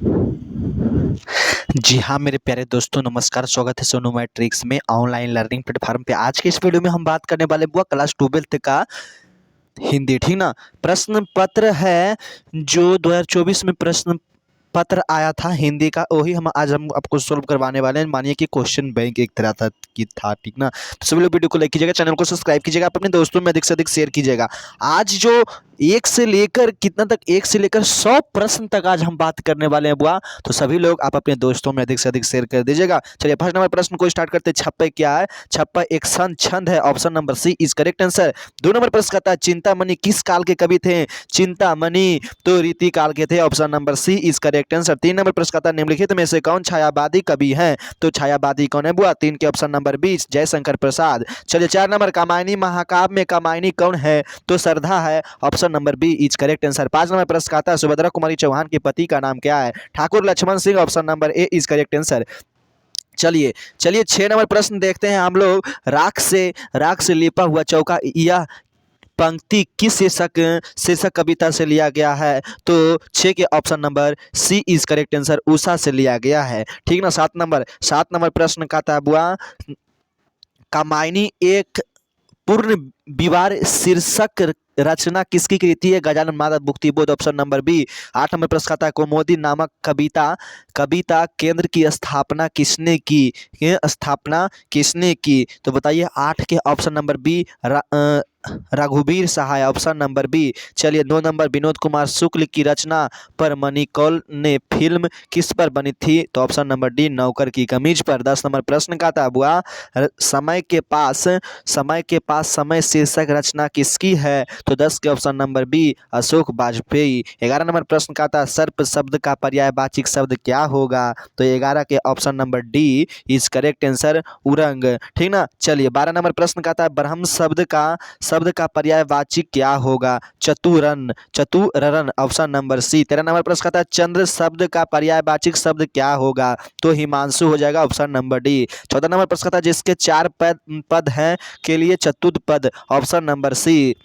जी हाँ, मेरे प्यारे दोस्तों नमस्कार, स्वागत है सोनू मैट्रिक्स में ऑनलाइन लर्निंग प्लेटफ़ॉर्म पे। आज के इस वीडियो में हम बात करने वाले बुआ क्लास 12th का हिंदी, ठीक ना? प्रश्न पत्र है जो 2024 में प्रश्न पत्र आया था हिंदी का, वही हम आपको सॉल्व करवाने वाले हैं। मानिए कि क्वेश्चन बैंक एक तरह था, ठीक ना? तो सभी लोग वीडियो को लाइक कीजिएगा, चैनल को सब्सक्राइब कीजिएगा, आप अपने दोस्तों में अधिक से अधिक शेयर कीजिएगा। आज जो 1 से लेकर कितना तक 1 से लेकर 100 प्रश्न तक आज हम बात करने वाले हैं बुआ, तो सभी लोग आप अपने दोस्तों में अधिक से अधिक शेयर कर दीजिएगा। चलिए फर्स्ट नंबर प्रश्न को स्टार्ट करते हैं। छप्पय क्या है? छप्पय एक छंद है, option number C is correct answer. 2 नंबर प्रश्न कहता है चिंतामणि किस काल के कवि थे? चिंतामणि तो रीति काल के थे, option number C is correct answer. 3 नंबर प्रश्न कहता है निम्नलिखित में से कौन छायावादी कवि हैं? तो छायावादी कौन है बुआ? 3 के option number B Jaishankar Prasad. चलिए 4 नंबर कामायनी महाकाव्य में कामायनी कौन है? तो श्रद्धा है, option number B is correct answer. 5 नंबर प्रश्न कहता है सुभद्रा कुमारी चौहान के पति का नाम क्या है? Thakur Lakshman Singh, option number A is correct answer. चलिए चलिए 6 नंबर प्रश्न देखते हैं हम लोग। राख से लिपा हुआ चौका, यह पंक्ति किस शीर्षक कविता से लिया गया है? तो 6 के option number C is correct answer, उषा से लिया गया है, ठीक ना? 7 नंबर प्रश्न का था बुआ कामायनी एक पूर्ण विवार शीर्षक रचना किसकी कृति है? Gajanan Madhav Muktibodh, option number B. 8 number प्रश्न आता है कौमुदी नामक कविता केंद्र की स्थापना किसने की? किसने की? तो बताइए 8 के ऑप्शन नंबर बी रघुवीर सहाय, ऑप्शन नंबर बी। चलिए 9 नंबर विनोद कुमार शुक्ल की रचना पर मणिकौल ने फिल्म किस पर बनी थी? तो ऑप्शन नंबर डी नौकर की कमीज पर। 10 नंबर प्रश्न का था बुआ समय के पास समय शीर्षक रचना किसकी है? तो 10 के option number B Ashok Vajpayee. 11 नंबर प्रश्न का था सर्प शब्द का पर्यायवाची शब्द क्या होगा? तो 11 के option number D is correct answer उरंग, ठीक ना? चलिए 12 नंबर प्रश्न का था ब्रह्म शब्द का पर्यायवाची क्या होगा? चतुरन, ऑप्शन नंबर सी। 13 नंबर प्रश्न का था चंद्र शब्द का पर्यायवाची शब्द क्या होगा? तो हिमांशु हो जाएगा, ऑप्शन नंबर डी। 14 नंबर प्रश्न का था जिसके 4 पद हैं के लिए चतुर्थ पद, ऑप्शन नंबर सी।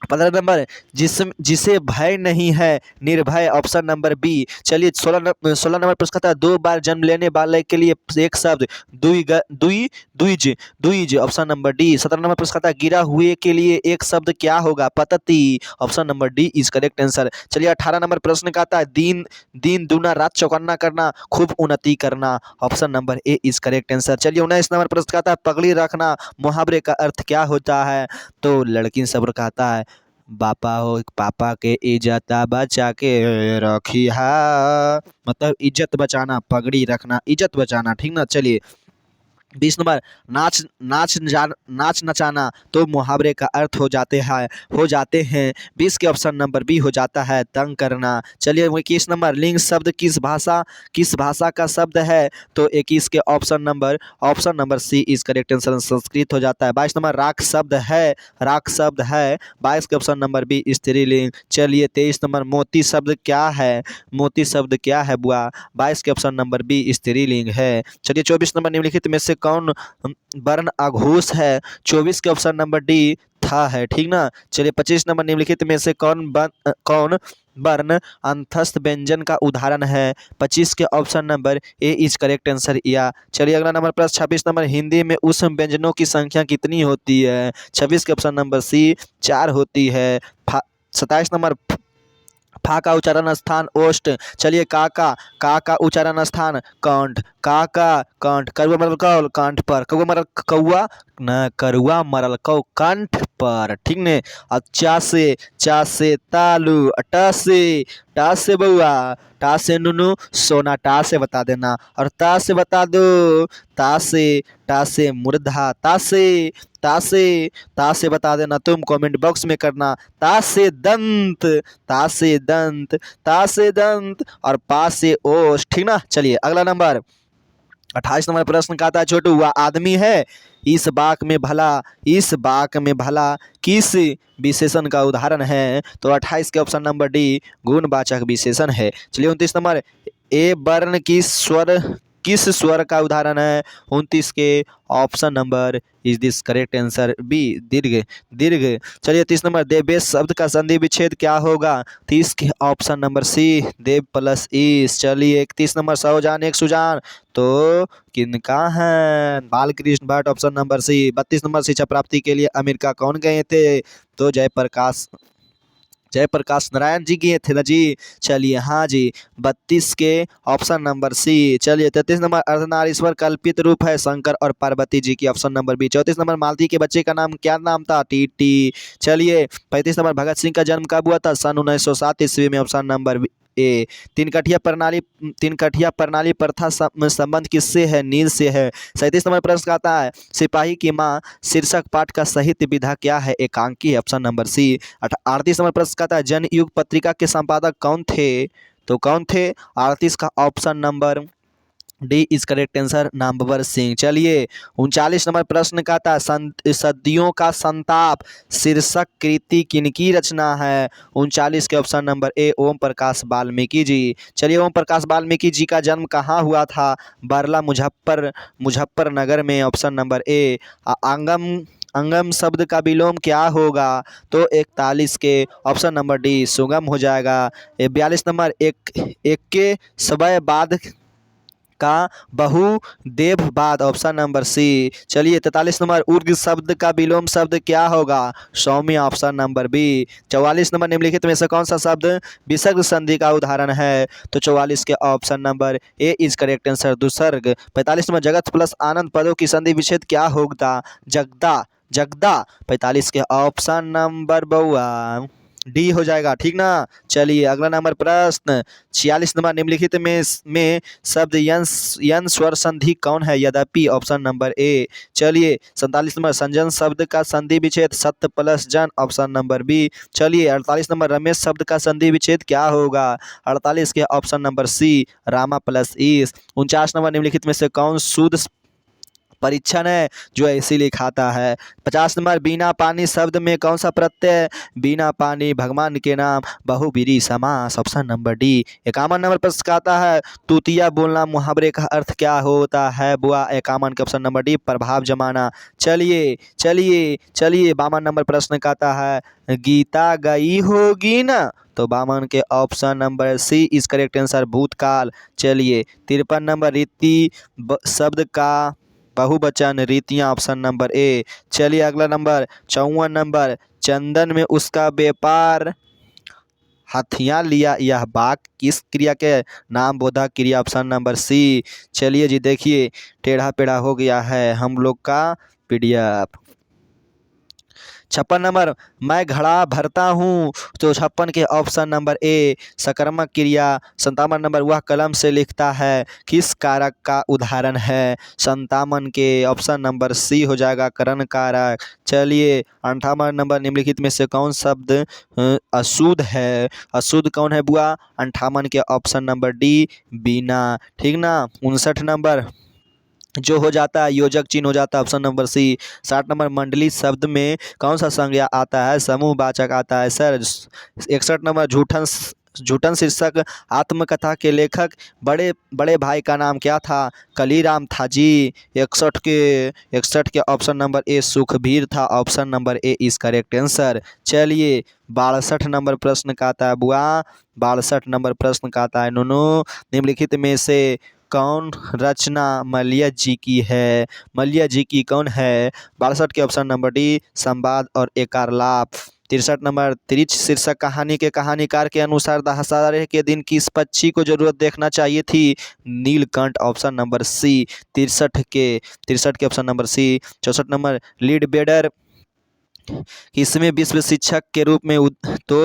15 नंबर जिसे भय नहीं है निर्भय, ऑप्शन नंबर बी। चलिए 16 नंबर प्रश्न था 2 बार जन्म लेने वाले के लिए एक शब्द द्विज, ऑप्शन नंबर डी। 17 नंबर प्रश्न था गिरा हुए के लिए एक शब्द क्या होगा? पतति, option number D is correct answer. चलिए 18 नंबर प्रश्न का था दिन दूना रात चौकन्ना करना खूब उन्नति करना, option number A is correct answer. चलिए 19 नंबर प्रश्न का था पगड़ी रखना मुहावरे का अर्थ क्या होता है? तो लड़की सब्र कहता है बापा हो पापा के इज्जत बचा के रखिहा, मतलब इज्जत बचाना, पगड़ी रखना, इज्जत बचाना, ठीक ना? चलिए 20 नंबर नाच नचाना तो मुहावरे का अर्थ हो जाते हैं 20 के ऑप्शन नंबर बी हो जाता है तंग करना। चलिए 21 नंबर लिंग शब्द किस भाषा का शब्द है? तो 21 के option number C is correct answer, Sanskrit हो जाता है। 22 नंबर राख शब्द है 22 के ऑप्शन नंबर बी स्त्रीलिंग। चलिए 23 नंबर मोती शब्द क्या है बुआ? 22 के ऑप्शन नंबर बी स्त्रीलिंग है। चलिए 24 नंबर निम्नलिखित में से कौन वर्ण अघोष है? 24 के ऑप्शन नंबर डी था है, ठीक ना? चलिए 25 नंबर निम्नलिखित में से कौन वर्ण अंतस्थ व्यंजन का उदाहरण है? 25 के option number A is correct answer या। चलिए अगला नंबर प्रश्न 26 नंबर हिंदी में उस व्यंजनों की संख्या कितनी होती है? 26 के ऑप्शन नंबर सी 4 होती है। 27 नंबर फा का उच्चारण स्थान ओष्ठ। चलिए का का उच्चारण स्थान कंठ, करुआ मरल कौल कंठ पर, करुआ मरल कौ कंठ पर, ठीक ने? अब चा से तालू, टा से बउआ, टा से नुनू सोना, टा से बता देना, और ता से बता दो, ता से मुर्धा, ता से बता देना तुम कमेंट बॉक्स में करना। ता से दंत, और पा से ओष, ठीक ना? चलिए अगला नंबर 28 नंबर प्रश्न का था छोटू हुआ आदमी है इस बाक में भला किस विशेषण का उदाहरण है? तो 28 के ऑप्शन नंबर डी गुणवाचक विशेषण है। चलिए 29 नंबर ए वर्ण की स्वर किस स्वर का उदाहरण है? 29 के option number is this correct answer B, दीर्घ। दीर्घ। चलिए 30 नंबर देवेश शब्द का संधि विच्छेद क्या होगा? 30 के ऑप्शन नंबर सी, देव प्लस ईश। चलिए 31 नंबर सौजान एक सुजान तो किनका है? Balkrishna Bhatt, option number C. 32 नंबर शिक्षा प्राप्ति के लिए अमेरिका कौन गए थे? तो जयप्रकाश नारायण जी गए थे ना जी। चलिए हाँ जी, 32 के ऑप्शन नंबर सी। चलिए 33 नंबर अर्धनारीश्वर कल्पित रूप है शंकर और पार्वती जी की, ऑप्शन नंबर बी। 34 नंबर मालती के बच्चे का नाम क्या नाम था? टीटी। चलिए 35 नंबर भगत सिंह का जन्म कब हुआ था? सन 1907 ईस्वी में, ऑप्शन नंबर ए। तीन कठिया प्रणाली प्रथा संबंध किससे है? नील से है। 37 नंबर प्रश्न आता है सिपाही की माँ शीर्षक पाठ का साहित्य विधा क्या है? एकांकी, ऑप्शन नंबर सी। 38 नंबर प्रश्न आता है जनयुग पत्रिका के संपादक कौन थे? तो कौन थे? 38 का option number D is correct answer, Namvar Singh. चलिए 39 नंबर प्रश्न का था सदियों का संताप शीर्षक कृति किनकी रचना है? 39 के ऑप्शन नंबर ए, ओम प्रकाश वाल्मीकि जी। चलिए ओम प्रकाश वाल्मीकि जी का जन्म कहाँ हुआ था? बरला मुजफ्फरनगर में, ऑप्शन नंबर ए। आंगम अंगम शब्द का विलोम क्या होगा? तो 41 के ऑप्शन नंबर डी, सुगम हो जाएगा। 42 नंबर एक के समय बाद का बहुदेववाद, ऑप्शन नंबर सी। चलिए 43 नंबर उर्ग शब्द का विलोम शब्द क्या होगा? सौम्य, ऑप्शन नंबर बी। 44 नंबर निम्नलिखित में से कौन सा शब्द विसर्ग संधि का उदाहरण है? तो 44 के option number A is correct answer, दुसर्ग। 45 नंबर जगत प्लस आनंद पदों की संधि विच्छेद क्या होगा? जगदा। जगदा। 45 के ऑप्शन नंबर बउआ डी हो जाएगा, ठीक ना। चलिए अगला नंबर प्रश्न 46 नंबर निम्नलिखित में शब्द यन स्वर संधि कौन है? यद्यपि, ऑप्शन नंबर ए। चलिए 47 नंबर संजन शब्द का संधि विच्छेद सत्य प्लस जन, ऑप्शन नंबर बी। चलिए 48 नंबर रमेश शब्द का संधि विच्छेद क्या होगा? 48 के ऑप्शन नंबर सी, रामा प्लस ईश। 49 नंबर निम्नलिखित में से कौन शुद्ध परीक्षण है जो ऐसे लिखाता है? 50 नंबर बिना पानी शब्द में कौन सा प्रत्यय? बिना पानी भगवान के नाम, बहुब्रीहि समास, ऑप्शन नंबर डी। 51 नंबर प्रश्न का आता है तूतिया बोलना मुहावरे का अर्थ क्या होता है? बुआ। 51 के ऑप्शन नंबर डी, प्रभाव जमाना। चलिए चलिए चलिए 52 नंबर प्रश्न का आता है गीता गई होगी ना? तो 52 के option number C is correct answer, भूतकाल। चलिए 53 नंबर रीति शब्द का बहुवचन रीतियाँ, ऑप्शन नंबर ए। चलिए अगला नंबर 54 नंबर चंदन में उसका व्यापार हथियार लिया, यह वाक्य किस क्रिया के नाम बोधक क्रिया, ऑप्शन नंबर सी। चलिए जी देखिए टेढ़ा पेढ़ा हो गया है हम लोग का पीडीएफ। 56 नंबर मैं घड़ा भरता हूँ, तो 56 के ऑप्शन नंबर ए, सकर्मक क्रिया। 57 नंबर वह कलम से लिखता है किस कारक का उदाहरण है? 57 के ऑप्शन नंबर सी हो जाएगा, करण कारक। चलिए 58 नंबर निम्नलिखित में से कौन शब्द अशुद्ध है? अशुद्ध कौन है बुआ? 58 के ऑप्शन नंबर डी, बीना, ठीक ना। 59 नंबर जो हो जाता है योजक चिन्ह हो जाता है, ऑप्शन नंबर सी। 60 नंबर मंडली शब्द में कौन सा संज्ञा आता है? समूहवाचक आता है सर। 61 नंबर झूठन शीर्षक आत्मकथा के लेखक बड़े बड़े भाई का नाम क्या था? कलीराम था जी। 61 के ऑप्शन नंबर ए, सुखबीर था, option number A is correct answer. चलिए 62 नंबर प्रश्न का आता है बुआ, 62 नंबर प्रश्न का आता है नूनू निम्नलिखित में से कौन रचना मलय जी की है? मलय जी की कौन है? 62 के ऑप्शन नंबर डी, संवाद और एकारलाप। 63 नंबर तिरछ शीर्षक कहानी के कहानीकार के अनुसार दशहरे के दिन किस पक्षी को जरूरत देखना चाहिए थी? Neelkanth, option number C. 63 के option number C. 64 number Leadbeater किसमें विश्व शिक्षक के रूप में तो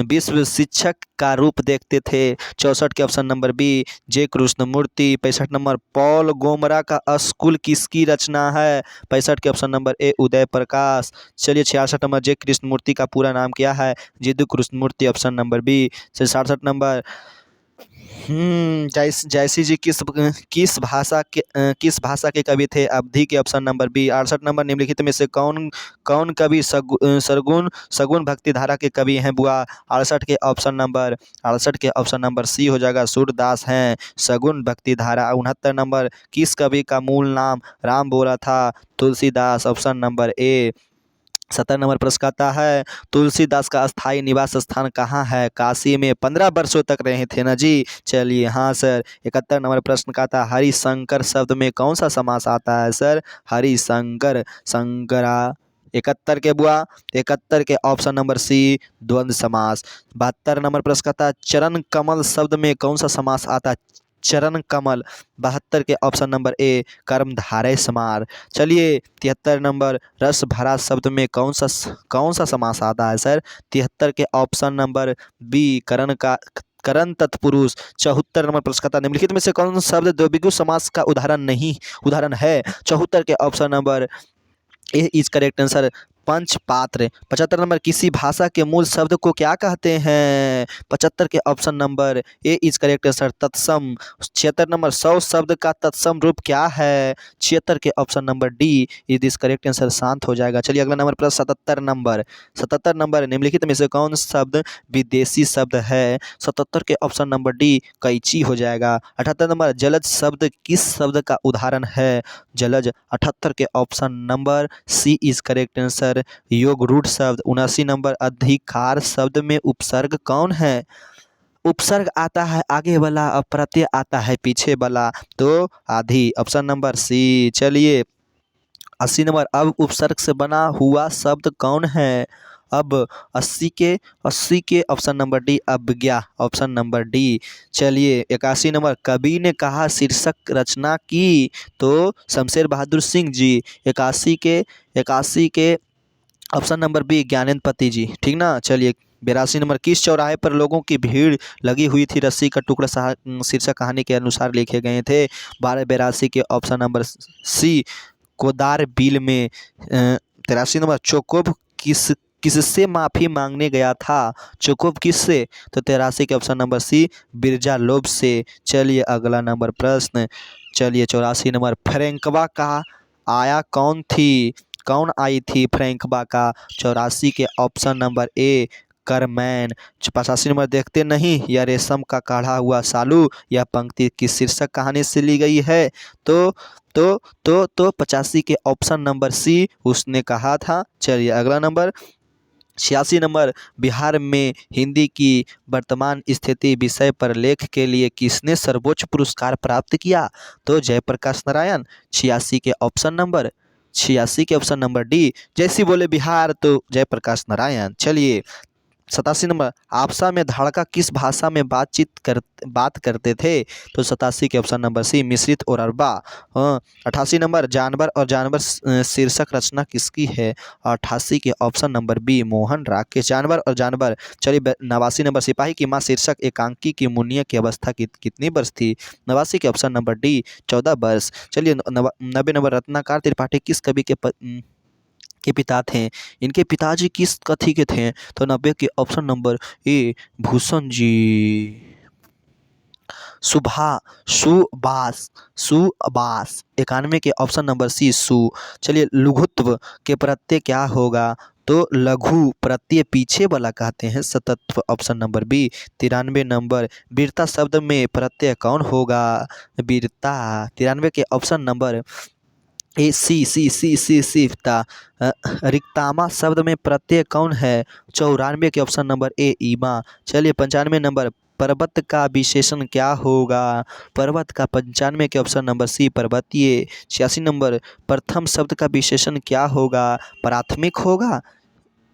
विश्व शिक्षक का रूप देखते थे? 64 के ऑप्शन नंबर बी, जे कृष्णमूर्ति। 65 नंबर पॉल गोमरा का स्कूल किसकी रचना है? 65 के ऑप्शन नंबर ए, उदय प्रकाश। चलिए 66 नंबर जे कृष्णमूर्ति का पूरा नाम क्या है? Jiddu Krishnamurti, option number B. 67 number Jayasi ji किस भाषा के कवि थे? अवधी के। Option number B. 68 नंबर, निम्नलिखित में से कौन कौन कवि सरगुण सगुण भक्ति धारा के कवि हैं बुआ? 68 के ऑप्शन नंबर सी हो जाएगा, सूरदास हैं सगुण भक्ति धारा। 69 नंबर, किस कवि का मूल नाम राम बोला था? तुलसीदास। ऑप्शन नंबर ए। 70 नंबर प्रश्न कहता है, तुलसीदास का स्थायी निवास स्थान कहाँ है? काशी में 15 वर्षों तक रहे थे ना जी। चलिए हाँ सर। 71 नंबर प्रश्न कहता है, हरिशंकर शब्द में कौन सा समास आता है सर? हरिशंकर, शंकरा। 71 के बुआ, 71 के ऑप्शन नंबर सी, द्वंद्व समास। 72 नंबर प्रश्न कहता है, चरण कमल शब्द में कौन सा समास आता है? चरण कमल। 72 के ऑप्शन नंबर ए, कर्मधारय समास। चलिए 73 नंबर, रस भरा शब्द में कौन सा समास आता है सर? 73 के ऑप्शन नंबर बी, करण तत्पुरुष। 74 नंबर प्रश्न कहता है, निम्नलिखित में से कौन शब्द द्विगु समास का उदाहरण है? 74 के option number A is correct answer, पंचपात्र। 75 नंबर, किसी भाषा के मूल शब्द को क्या कहते हैं? 75 के option number A is correct answer, तत्सम। 76 नंबर, 100 शब्द का तत्सम रूप क्या है? 76 के option number D is is correct answer, शांत हो जाएगा। चलिए अगला नंबर प्रश्न 77 नंबर, निम्नलिखित में से कौन शब्द विदेशी शब्द है? 77 के ऑप्शन नंबर डी, कैंची हो जाएगा। 78 नंबर, जलज शब्द किस शब्द का उदाहरण है? जलज। 78 के option number C is correct answer, योग रूढ़ शब्द। 79 नंबर, अधिकार शब्द में उपसर्ग कौन है? उपसर्ग आता है आगे वाला और प्रत्यय आता है पीछे वाला, तो आधी। Option number C. चलिए 80 नंबर, अब उपसर्ग से बना हुआ शब्द कौन है? अब 80 के ऑप्शन नंबर डी, अवज्ञा। Option number D. चलिए 81 नंबर, कवि ने कहा शीर्षक रचना की? तो शमशेर बहादुर सिंह जी। 81 के ऑप्शन नंबर बी, ज्ञानेंद्र पति जी। ठीक ना। चलिए 82 नंबर, किस चौराहे पर लोगों की भीड़ लगी हुई थी? रस्सी का टुकड़ा शीर्षक कहानी के अनुसार लिखे गए थे। 1282 के ऑप्शन नंबर सी, कोदार बिल में। 83 नंबर, चोकोब किससे माफ़ी मांगने गया था? चोकोब किससे? तो 83 के ऑप्शन नंबर सी, बिरजा लोब से। चलिए अगला नंबर प्रश्न। चलिए 84 नंबर, फ्रैंकवा का आया कौन आई थी फ्रैंकवा का? 84 के ऑप्शन नंबर ए, करमैन। 85 नंबर, देखते नहीं यह रेशम का काढ़ा हुआ सालू, यह पंक्ति किस शीर्षक कहानी से ली गई है? तो 85 के ऑप्शन नंबर सी, उसने कहा था। चलिए अगला नंबर 86 नंबर, बिहार में हिंदी की वर्तमान स्थिति विषय पर लेख के लिए किसने सर्वोच्च पुरस्कार प्राप्त किया? तो जयप्रकाश नारायण। 86 के ऑप्शन नंबर डी, जैसी बोले बिहार तो जयप्रकाश नारायण। चलिए 87 नंबर, आपसा में धाड़का किस भाषा में बात करते थे? तो 87 के ऑप्शन नंबर सी, मिश्रित और अरबा। 88 नंबर, जानवर और जानवर शीर्षक रचना किसकी है? 88 के option number B, Mohan Rakesh. जानवर और जानवर। चलिए 89 नंबर, सिपाही की माँ शीर्षक एकांकी की मुनिया की अवस्था कितनी वर्ष थी? 89 के ऑप्शन नंबर डी, 14 वर्ष। चलिए 90 नंबर, रत्नाकर त्रिपाठी किस कवि के पिता थे? इनके पिताजी किस कथी के थे? तो 90 के ऑप्शन नंबर ए, भूषण जी। सुबास। 91 के ऑप्शन नंबर सी, सु। चलिए लघुत्व के प्रत्यय क्या होगा? तो लघु प्रत्यय पीछे वाला कहते हैं सतत्व। Option number B. 93 नंबर, वीरता शब्द में प्रत्यय कौन होगा? वीरता। 93 के ऑप्शन नंबर ए, सी रिक्तामा शब्द में प्रत्यय कौन है? 94 के ऑप्शन नंबर ए, ईमा। चलिए 95 नंबर, पर्वत का विशेषण क्या होगा? पर्वत का। 95 के ऑप्शन नंबर सी, पर्वतीय। 86 नंबर, प्रथम शब्द का विशेषण क्या होगा? प्राथमिक होगा।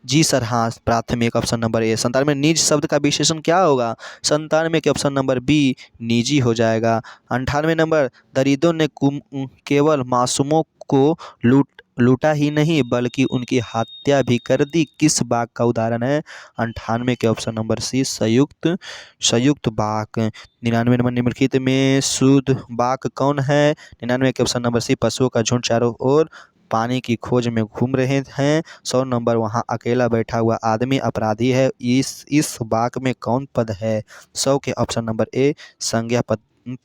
जी सर हाँ, प्राथमिक। ऑप्शन नंबर ए। 97, निज शब्द का विशेषण क्या होगा? 97 के ऑप्शन नंबर बी, निजी हो जाएगा। 98 नंबर, दरिद्रों ने केवल मासूमों को लूटा ही नहीं बल्कि उनकी हत्या भी कर दी, किस वाक का उदाहरण है? 98 के ऑप्शन नंबर सी, संयुक्त वाक। 99 नंबर, निम्नलिखित में शुद्ध वाक कौन है? 99 के ऑप्शन नंबर सी, पशुओं का झुंड चारों ओर पानी की खोज में घूम रहे हैं। 100 नंबर वहाँ अकेला बैठा हुआ आदमी अपराधी है। इस वाक्य में कौन पद है? 100 के ऑप्शन नंबर ए संज्ञा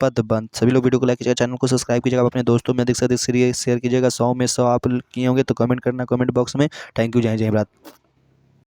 पदबंध। सभी लोग वीडियो को लाइक कीजिएगा, चैनल को सब्सक्राइब कीजिएगा, अपने दोस्तों में अधिक से अधिक शेयर कीजिएगा। 100 में 100 आप किए होंगे तो कमेंट करना कमेंट बॉक्स में। थैंक यू, जय हिंद जय भारत।